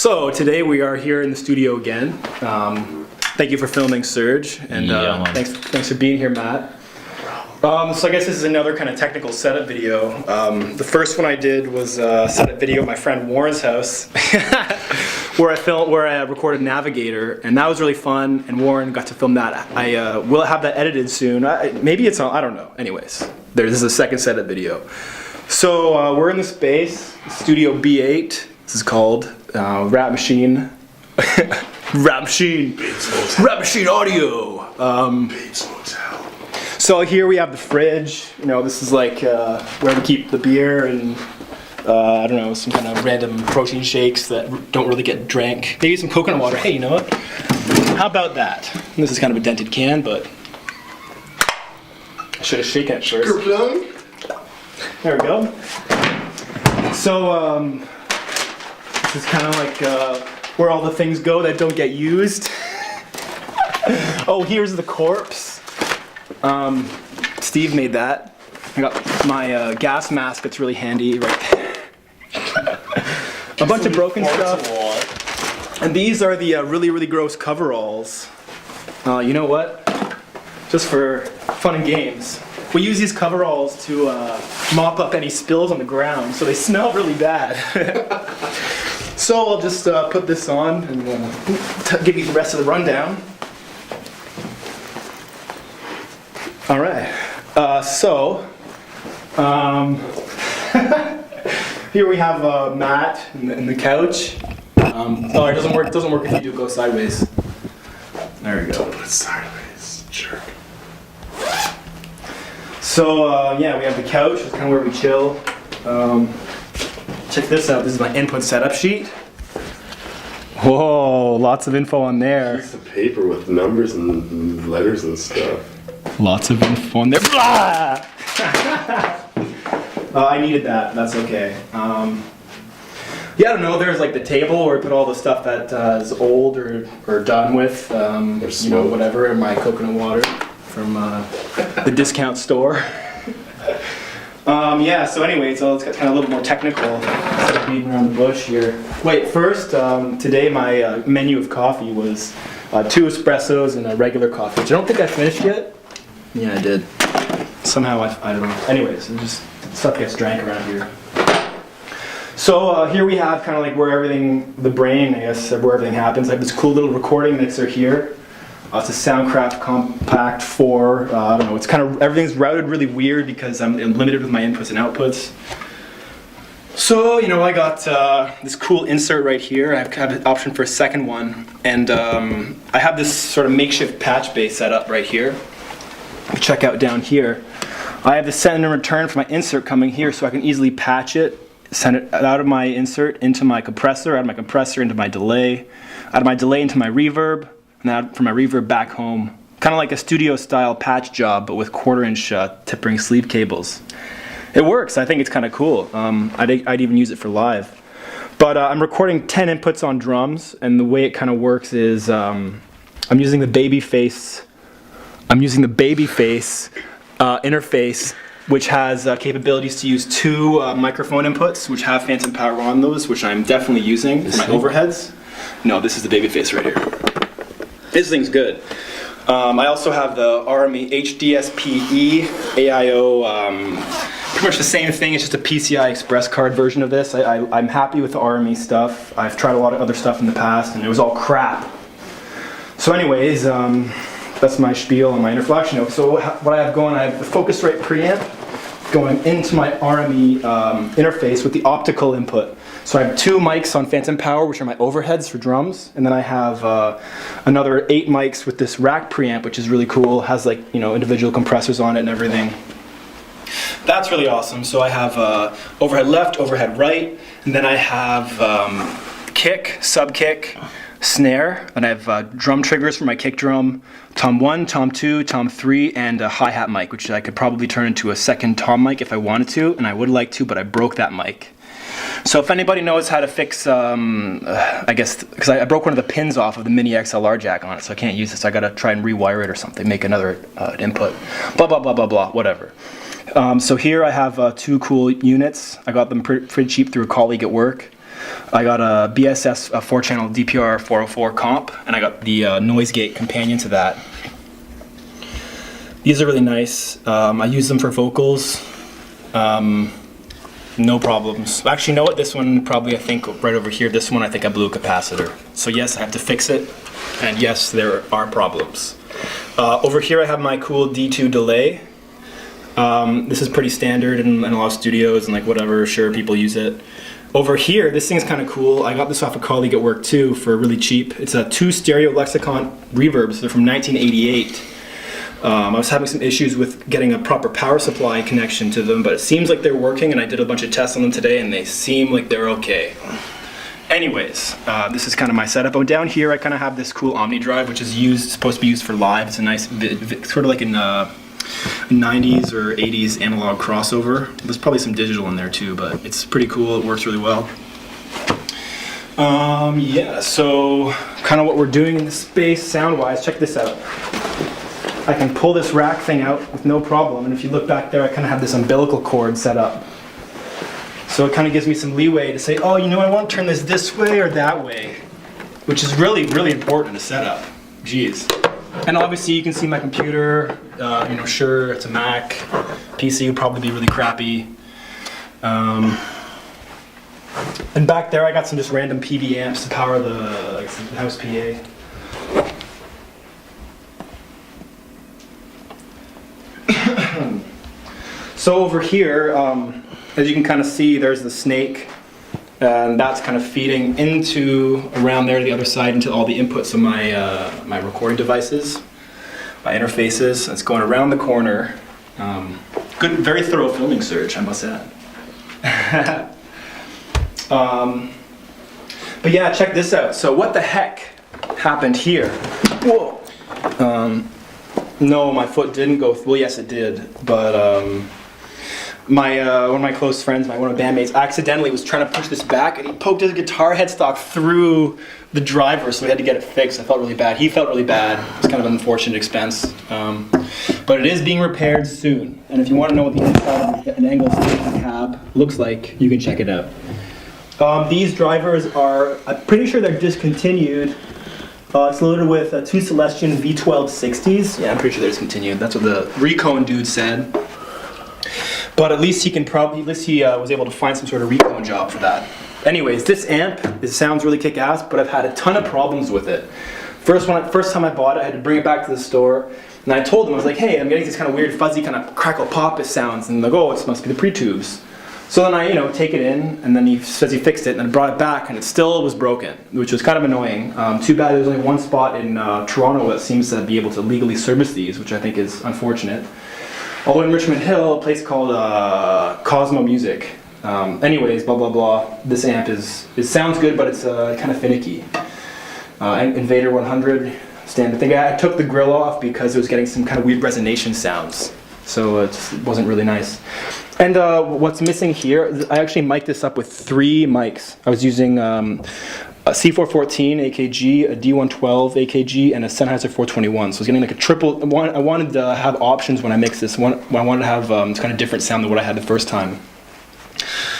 So today we are here in the studio again. Thank you for filming, Serge, and thanks for being here, Matt. So I guess this is another kind of technical setup video. The first one I did was a setup video at my friend Warren's house, where I recorded Navigator, and that was really fun. And Warren got to film that. I will have that edited soon. Maybe it's on. I don't know. Anyways, this is a second setup video. So we're in the space, Studio B8. This is called Ratmachine. Ratmachine Audio. So here we have the fridge. You know, this is like where we keep the beer and I don't know, some kind of random protein shakes that don't really get drank. Maybe some coconut water. Hey, you know what? How about that? This is kind of a dented can, but I should have shaken it first. There we go. So this is kind of like where all the things go that don't get used. Oh, here's the corpse. Steve made that. I got my gas mask that's really handy right there. A bunch of broken stuff. And these are the really, really gross coveralls. You know what? Just for fun and games. We use these coveralls to mop up any spills on the ground, so they smell really bad. So I'll just put this on and give you the rest of the rundown. All right. Here we have Matt and the couch. Oh, it doesn't work. It doesn't work if you do go sideways. There we go. Don't put it sideways, jerk. So yeah, we have the couch. It's kind of where we chill. Check this out. This is my input setup sheet. Whoa, lots of info on there. Piece of paper with numbers and letters and stuff. Lots of info on there. I needed that. That's okay. Yeah, I don't know. There's like the table where I put all the stuff that is old or done with. You know, whatever. And my coconut water from the discount store. Yeah, so anyway, so let's get kind of a little more technical instead of beating around the bush here. Wait, first, today my menu of coffee was 2 espressos and a regular coffee, which I don't think I finished yet. Yeah, I did. Somehow, I don't know. Anyways, just stuff gets drank around here. So here we have kind of like where everything, the brain, I guess, where everything happens. I have this cool little recording mixer here. It's a Soundcraft Compact 4. I don't know. It's kind of everything's routed really weird because I'm limited with my inputs and outputs. So you know, I got this cool insert right here. I have an option for a second one, and I have this sort of makeshift patch bay set up right here. Check out down here. I have the send and return for my insert coming here, so I can easily patch it, send it out of my insert into my compressor, out of my compressor into my delay, out of my delay into my reverb. Now for my reverb back home, kind of like a studio style patch job, but with 1/4-inch tip-ring sleeve cables. It works. I think it's kind of cool. I'd even use it for live. But I'm recording 10 inputs on drums, and the way it kind of works is I'm using the Babyface. Interface, which has capabilities to use 2 microphone inputs, which have phantom power on those, which I'm definitely using for my overheads. No, this is the Babyface right here. This thing's good. I also have the RME HDSPE AIO, pretty much the same thing, it's just a PCI Express card version of this. I'm happy with the RME stuff. I've tried a lot of other stuff in the past and it was all crap. So anyways, that's my spiel on my interflection. So what I have going, I have the Focusrite preamp going into my RME interface with the optical input. So I have 2 mics on phantom power, which are my overheads for drums, and then I have another 8 mics with this rack preamp, which is really cool. It has, like, you know, individual compressors on it and everything. That's really awesome. So I have overhead left, overhead right, and then I have kick, sub kick, snare, and I have drum triggers for my kick drum, tom 1, tom 2, tom 3, and a hi-hat mic, which I could probably turn into a second tom mic if I wanted to, and I would like to, but I broke that mic. So if anybody knows how to fix, I guess, because I broke one of the pins off of the mini XLR jack on it, so I can't use it, so I gotta try and rewire it or something, make another input, blah, blah, blah, blah, blah, whatever. So here I have 2 cool units. I got them pretty cheap through a colleague at work. I got a BSS 4-channel DPR 404 comp, and I got the noise gate companion to that. These are really nice. I use them for vocals. No problems. Actually, you know what? This one probably, I think, right over here, this one, I think I blew a capacitor. So yes, I have to fix it. And yes, there are problems. Over here, I have my cool D2 delay. This is pretty standard in a lot of studios and like whatever, sure, people use it. Over here, this thing's kind of cool. I got this off a colleague at work too for really cheap. It's a 2 stereo lexicon reverbs. They're from 1988. I was having some issues with getting a proper power supply connection to them, but it seems like they're working, and I did a bunch of tests on them today, and they seem like they're okay. Anyways, this is kind of my setup. Oh, down here I kind of have this cool Omni drive, which is supposed to be used for live. It's a nice, sort of like in 90s or 80s analog crossover. There's probably some digital in there too, but it's pretty cool. It works really well. Yeah, so kind of what we're doing in the space sound-wise. Check this out. I can pull this rack thing out with no problem, and if you look back there, I kind of have this umbilical cord set up. So it kind of gives me some leeway to say, oh, you know, I want to turn this way or that way, which is really, really important to set up. Jeez. And obviously you can see my computer, you know, sure, it's a Mac. PC would probably be really crappy. And back there I got some just random PV amps to power the house PA. So over here, as you can kind of see, there's the snake, and that's kind of feeding into around there to the other side into all the inputs of my my recording devices, my interfaces. It's going around the corner. Good, very thorough filming search, I must add. But yeah, check this out. So what the heck happened here? Whoa. No, my foot didn't go. Well, yes, it did, but one of my close friends, one of my bandmates, accidentally was trying to push this back, and he poked his guitar headstock through the driver, so we had to get it fixed. I felt really bad. He felt really bad. It's kind of an unfortunate expense, but it is being repaired soon. And if you want to know what the inside of an angle station cab looks like, you can check it out. These drivers are, I'm pretty sure they're discontinued. It's loaded with 2 Celestion V1260s. Yeah, I'm pretty sure they're discontinued. That's what the Recone dude said. But at least he was able to find some sort of Recone job for that. Anyways, this amp, it sounds really kick-ass, but I've had a ton of problems with it. First time I bought it, I had to bring it back to the store, and I told them, I was like, hey, I'm getting these kind of weird, fuzzy, kind of crackle pop sounds, and they're like, oh, it must be the pre-tubes. So then I, take it in, and then he says he fixed it, and then I brought it back, and it still was broken, which was kind of annoying. Too bad there's only one spot in Toronto that seems to be able to legally service these, which I think is unfortunate. Although in Richmond Hill, a place called Cosmo Music. Anyways, blah blah blah. This amp it sounds good, but it's kind of finicky. Invader 100 standard thing. I took the grill off because it was getting some kind of weird resonation sounds, so it just wasn't really nice. And what's missing here, I actually mic'd this up with 3 mics. I was using a C414 AKG, a D112 AKG, and a Sennheiser 421. So I was getting like a triple. I wanted to have options when I mix this. I wanted to have this kind of different sound than what I had the first time.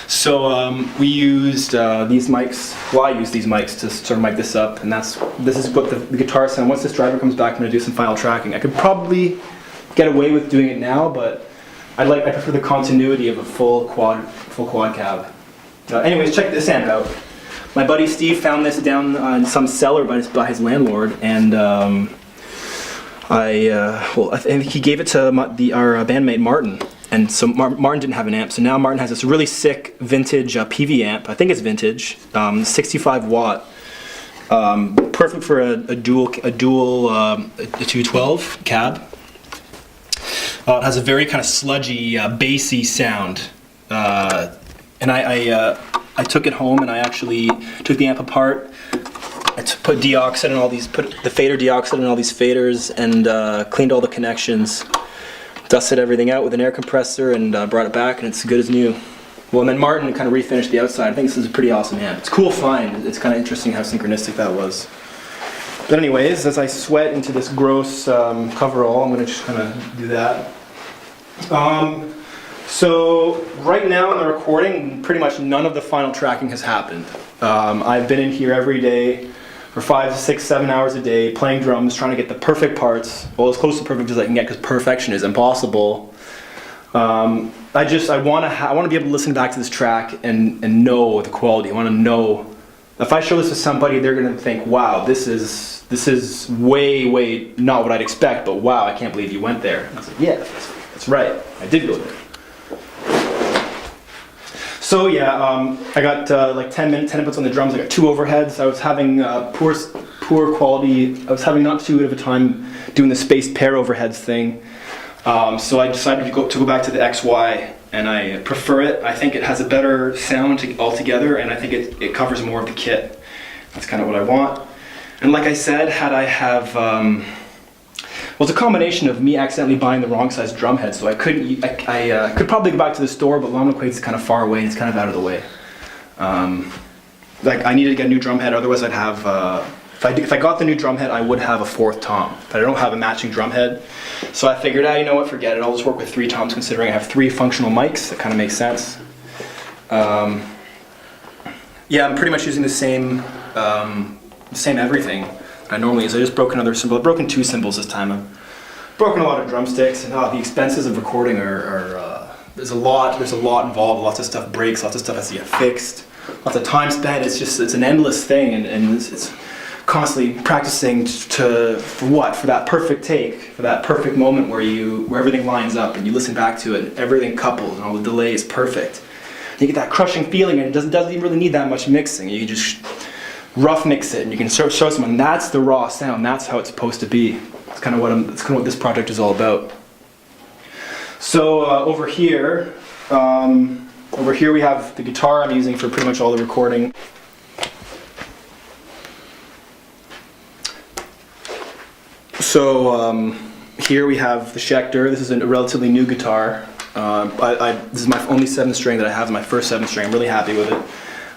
So we used these mics. Well, I used these mics to sort of mic this up, and this is what the guitar sound. Once this driver comes back, I'm going to do some final tracking. I could probably get away with doing it now, but I prefer the continuity of a full quad cab. Anyways, check this amp out. My buddy Steve found this down in some cellar by his landlord, and I think he gave it to our bandmate Martin. And so Martin didn't have an amp, so now Martin has this really sick vintage PV amp. I think it's vintage, 65 watt, perfect for a dual 212 cab. It has a very kind of sludgy, bassy sound, and I took it home and I actually took the amp apart. I put deoxide in put the fader deoxide in all these faders, and cleaned all the connections. Dusted everything out with an air compressor, and brought it back, and it's good as new. Well, and then Martin kind of refinished the outside. I think this is a pretty awesome amp. It's a cool find. It's kind of interesting how synchronistic that was. But anyways, as I sweat into this gross coverall, I'm going to just kind of do that. So right now in the recording, pretty much none of the final tracking has happened. I've been in here every day for 5, 6, 7 hours a day playing drums, trying to get the perfect parts, well, as close to perfect as I can get, because perfection is impossible. I want to be able to listen back to this track and know the quality. I want to know if I show this to somebody, they're going to think, wow, this is way not what I'd expect, but wow, I can't believe you went there. And I was like, yeah, that's right, I did go there. So yeah, I got like 10 inputs on the drums. I got 2 overheads. I was having poor quality. I was having not too good of a time doing the spaced pair overheads thing. So I decided to go back to the XY, and I prefer it. I think it has a better sound altogether, and I think it covers more of the kit. That's kind of what I want. And like I said, had I have, well, it's a combination of me accidentally buying the wrong size drum head, so I could probably go back to the store, but Lomnaquade's kind of far away, and it's kind of out of the way. Like I needed to get a new drum head, otherwise I'd have, if I got the new drum head, I would have a 4th tom, but I don't have a matching drum head. So I figured, you know what, forget it. I'll just work with 3 toms, considering I have 3 functional mics. That kind of makes sense. Yeah, I'm pretty much using the same everything I normally use. I just broke another cymbal. I've broken 2 cymbals this time. I've broken a lot of drumsticks, and the expenses of recording are there's a lot involved. Lots of stuff breaks. Lots of stuff has to get fixed. Lots of time spent. It's an endless thing, and it's constantly practicing for that perfect take, for that perfect moment where everything lines up and you listen back to it and everything couples and all the delay is perfect. You get that crushing feeling, and it doesn't even really need that much mixing. You can just rough mix it and you can show someone that's the raw sound. That's how it's supposed to be. That's kind of what this project is all about. So over here we have the guitar I'm using for pretty much all the recording. So here we have the Schecter. This is a relatively new guitar. This is my only 7th string that I have, my first 7th string. I'm really happy with it.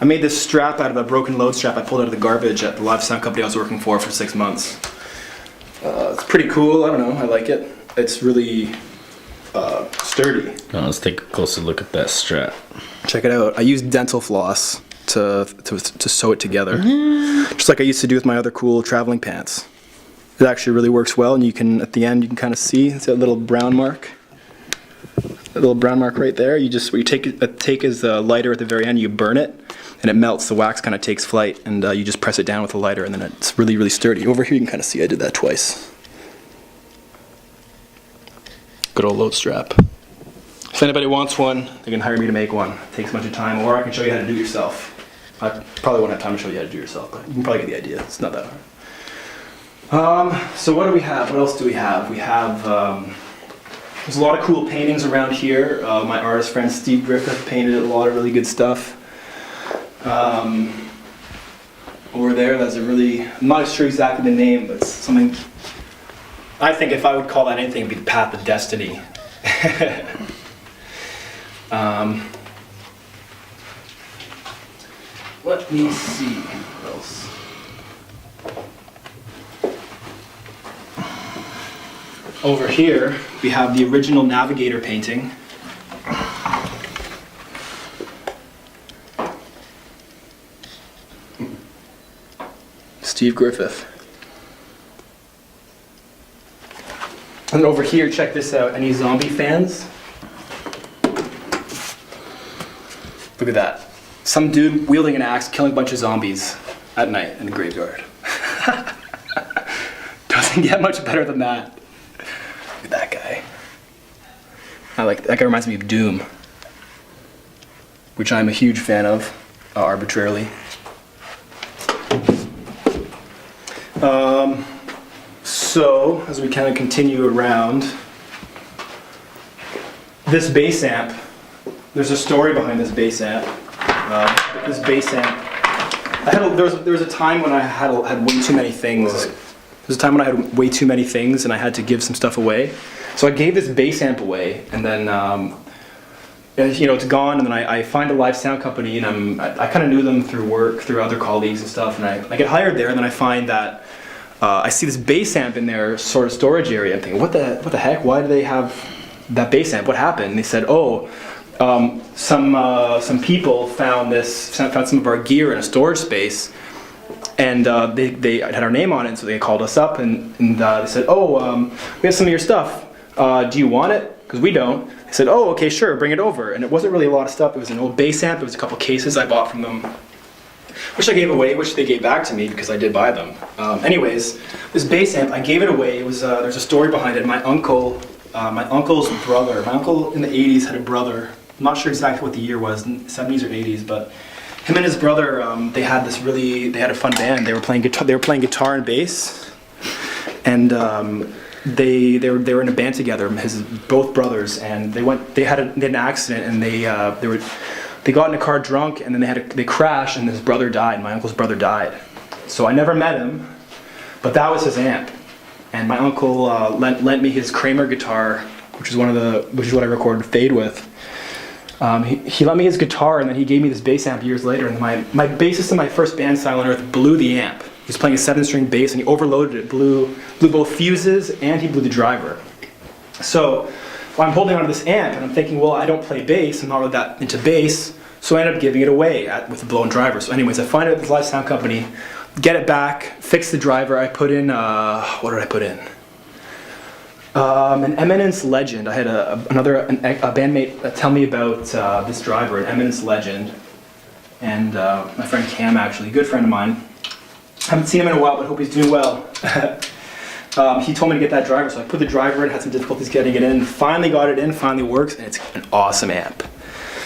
I made this strap out of a broken load strap I pulled out of the garbage at the live sound company I was working for 6 months. It's pretty cool. I don't know. I like it. It's really sturdy. Now let's take a closer look at that strap. Check it out. I used dental floss to sew it together, just like I used to do with my other cool traveling pants. It actually really works well, and you can, at the end, you can kind of see that little brown mark. That little brown mark right there. You take as a lighter at the very end, you burn it, and it melts. The wax kind of takes flight, and you just press it down with a lighter, and then it's really sturdy. Over here, you can kind of see I did that twice. Good old load strap. If anybody wants one, they can hire me to make one. It takes a bunch of time, or I can show you how to do it yourself. I probably won't have time to show you how to do it yourself, but you can probably get the idea. It's not that hard. So what do we have? What else do we have? We have, there's a lot of cool paintings around here. My artist friend Steve Griffith painted a lot of really good stuff. Over there, that's I'm not sure exactly the name, but it's something, I think if I would call that anything, it'd be the Path of Destiny. Let me see what else. Over here, we have the original Navigator painting. Steve Griffith. And over here, check this out. Any zombie fans? Look at that. Some dude wielding an axe killing a bunch of zombies at night in the graveyard. Doesn't get much better than that. Look at that guy. That guy reminds me of Doom, which I'm a huge fan of, arbitrarily. So, as we kind of continue around, this bass amp, there's a story behind this bass amp. This bass amp, there was a time when I had way too many things. There was a time when I had way too many things and I had to give some stuff away. So I gave this bass amp away, and then it's gone. And then I find a live sound company, and I kind of knew them through work, through other colleagues and stuff. And I get hired there, and then I find that I see this bass amp in their sort of storage area. I'm thinking, what the heck? Why do they have that bass amp. What happened? And they said, oh, some people found some of our gear in a storage space, and they had our name on it, so they called us up and they said, oh, we have some of your stuff. Do you want it? Because we don't. I said, oh, okay, sure, bring it over. And it wasn't really a lot of stuff. It was an old bass amp. It was a couple cases I bought from them, which I gave away, which they gave back to me because I did buy them. Anyways, this bass amp, I gave it away. It was there's a story behind it. My uncle's brother, my uncle in the 80s had a brother. I'm not sure exactly what the year was, 70s or 80s, but him and his brother, they had a fun band. They were playing guitar and bass, and they were in a band together. Both brothers, and they had an accident, and they got in a car drunk, and then they crashed, and his brother died. My uncle's brother died. So I never met him, but that was his amp. And my uncle lent me his Kramer guitar, which is what I recorded Fade with. He lent me his guitar, and then he gave me this bass amp years later. And my bassist in my first band, Silent Earth, blew the amp. He was playing a 7-string bass, and he overloaded it, blew both fuses, and he blew the driver. So I'm holding onto this amp, and I'm thinking, well, I don't play bass. I'm not really that into bass, so I ended up giving it away with a blown driver. So anyways, I find out this live sound company, get it back, fix the driver. I put in, what did I put in? An Eminence Legend. I had a bandmate tell me about this driver, an Eminence Legend, and my friend Cam, actually, a good friend of mine. Haven't seen him in a while, but hope he's doing well. He told me to get that driver, so I put the driver in, had some difficulties getting it in, finally got it in, finally works, and it's an awesome amp.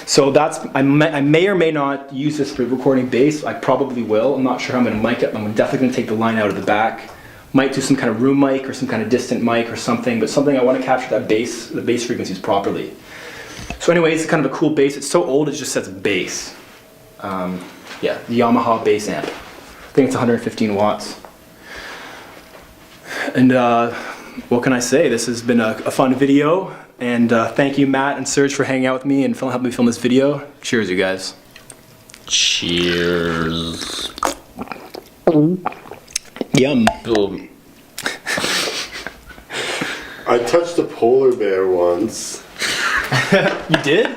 So I may or may not use this for recording bass. I probably will. I'm not sure how I'm going to mic it. I'm definitely going to take the line out of the back. Might do some kind of room mic or some kind of distant mic or something, but something I want to capture the bass frequencies properly. So anyways, it's kind of a cool bass. It's so old it just says bass. Yeah, the Yamaha bass amp. I think it's 115 watts. And what can I say? This has been a fun video, and thank you, Matt and Serge, for hanging out with me and helping me film this video. Cheers, you guys. Cheers. Yum. Boom. I touched a polar bear once. You did?